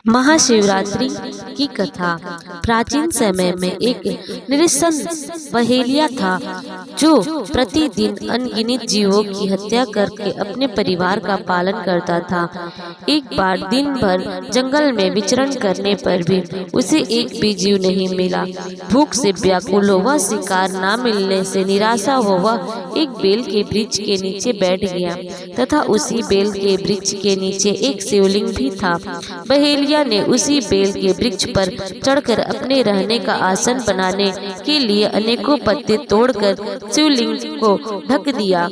महाशिवरात्रि की कथा। प्राचीन समय में एक निरसन बहेलिया था जो प्रतिदिन अनगिनत जीवों की हत्या करके अपने परिवार का पालन करता था। एक बार दिन भर जंगल में विचरण करने पर भी उसे एक भी जीव नहीं मिला। भूख से व्याकुल हुआ शिकार न मिलने से निराशा हुआ एक बेल के वृक्ष के नीचे बैठ गया तथा उसी बेल के वृक्ष के नीचे एक शिवलिंग भी था। बहेलिया ने उसी बेल के वृक्ष पर चढ़कर अपने रहने का आसन बनाने के लिए अनेकों पत्ते तोड़कर शिवलिंग को ढक दिया।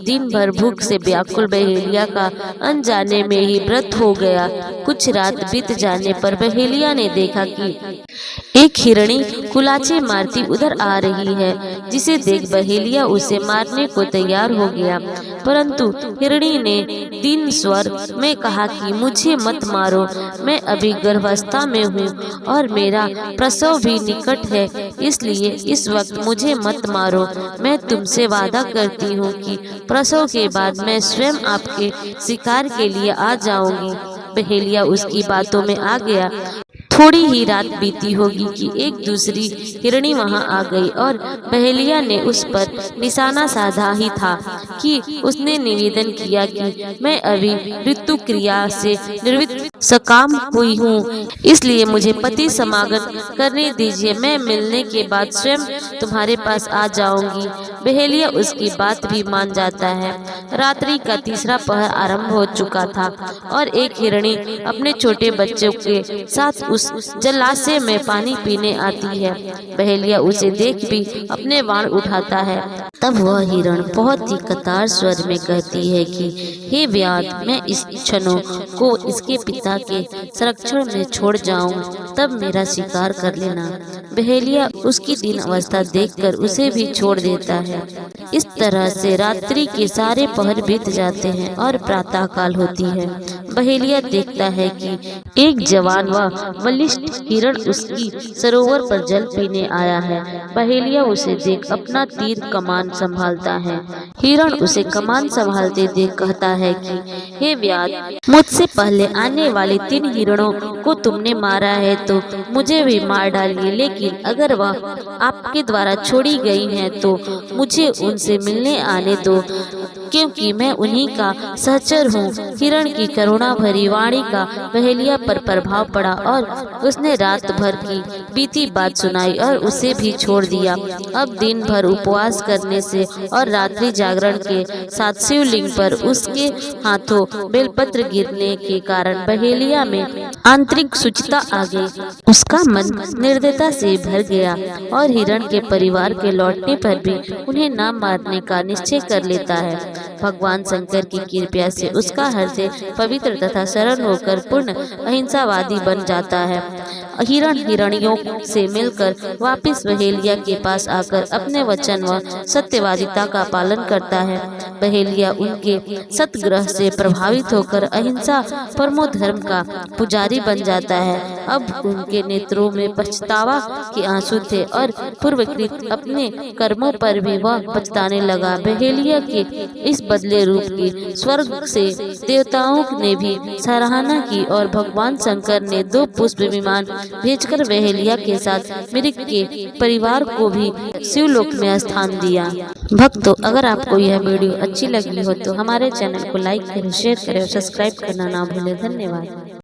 दिन भर भूख से व्याकुल बहेलिया का अनजाने में ही व्रत हो गया। कुछ रात बीत जाने पर बहेलिया ने देखा कि एक हिरणी कुलाचे मारती उधर आ रही है, जिसे देख बहेलिया उसे मारने को तैयार हो गया, परंतु हिरणी ने दीन स्वर में कहा कि मुझे मत मारो, मैं अभी गर्भावस्था में हूँ और मेरा प्रसव भी निकट है, इसलिए इस वक्त मुझे मत मारो। मैं तुमसे वादा करती हूँ कि प्रसव के बाद मैं स्वयं आपके शिकार के लिए आ जाऊंगी। बहेलिया उसकी बातों में आ गया। थोड़ी ही रात बीती होगी कि एक दूसरी हिरणी वहां आ गई और बहेलिया ने उस पर निशाना साधा ही था कि उसने निवेदन किया कि मैं अभी ऋतु क्रिया से निवृत्त सकाम हुई हूँ, इसलिए मुझे पति समागम करने दीजिए। मैं मिलने के बाद स्वयं तुम्हारे पास आ जाऊंगी। बहेलिया उसकी बात भी मान जाता है। रात्रि का तीसरा पहर आरंभ हो चुका था और एक हिरणी अपने छोटे बच्चों के साथ उस जलाशय में पानी पीने आती है। बहेलिया उसे देख भी अपने बाण उठाता है। तब वह हिरण बहुत ही कतार स्वर में कहती है कि हे व्याध, मैं इस क्षणों को इसके पिता के संरक्षण में छोड़ जाऊं, तब मेरा शिकार कर लेना। बहेलिया उसकी दीन अवस्था देखकर उसे भी छोड़ देता है। इस तरह से रात्रि के सारे पहर बीत जाते हैं और प्रातः काल होती है। बहेलिया देखता है कि एक जवान व बलिष्ठ हिरण उसकी सरोवर पर जल पीने आया है। बहेलिया उसे देख अपना तीर कमान संभालता है। हिरण उसे कमान संभालते देख कहता है कि हे व्याध, मुझसे पहले आने वाले 3 हिरणों को तुमने मारा है तो मुझे भी मार डालिए, लेकिन अगर वह आपके द्वारा छोड़ी गई हैं तो मुझे उनसे मिलने आने दो, क्योंकि मैं उन्हीं का सहचर हूँ। हिरण की करुणा भरी वाणी का बहेलिया पर प्रभाव पड़ा और उसने रात भर की बीती बात सुनाई और उसे भी छोड़ दिया। अब दिन भर उपवास करने से और रात्रि जागरण के साथ शिवलिंग पर उसके हाथों बेलपत्र गिरने के कारण बहेलिया में आंतरिक शुचिता आ गई। उसका मन निर्दयता से भर गया और हिरण के परिवार के लौटने पर भी उन्हें न मारने का निश्चय कर लेता है। भगवान शंकर की कृपा से उसका हृदय पवित्र तथा सरल होकर पूर्ण अहिंसावादी बन जाता है। हिरण हिरणियों से मिलकर वापिस बहेलिया के पास आकर अपने वचन व सत्यवादिता का पालन करता है। बहेलिया उनके सत्ग्रह से प्रभावित होकर अहिंसा परमो धर्म का पुजारी बन जाता है। अब उनके नेत्रों में पछतावा के आंसू थे और पूर्वकृत अपने कर्मों पर भी वह पछताने लगा। बहेलिया के इस बदले रूप की स्वर्ग से देवताओं ने भी सराहना की और भगवान शंकर ने 2 पुष्प विमान भेजकर बहेलिया के साथ मृग के परिवार को भी शिवलोक में स्थान दिया। भक्तों, अगर आपको यह वीडियो अच्छी लगी हो तो हमारे चैनल को लाइक करें, शेयर करें और सब्सक्राइब करना ना भूलें। धन्यवाद।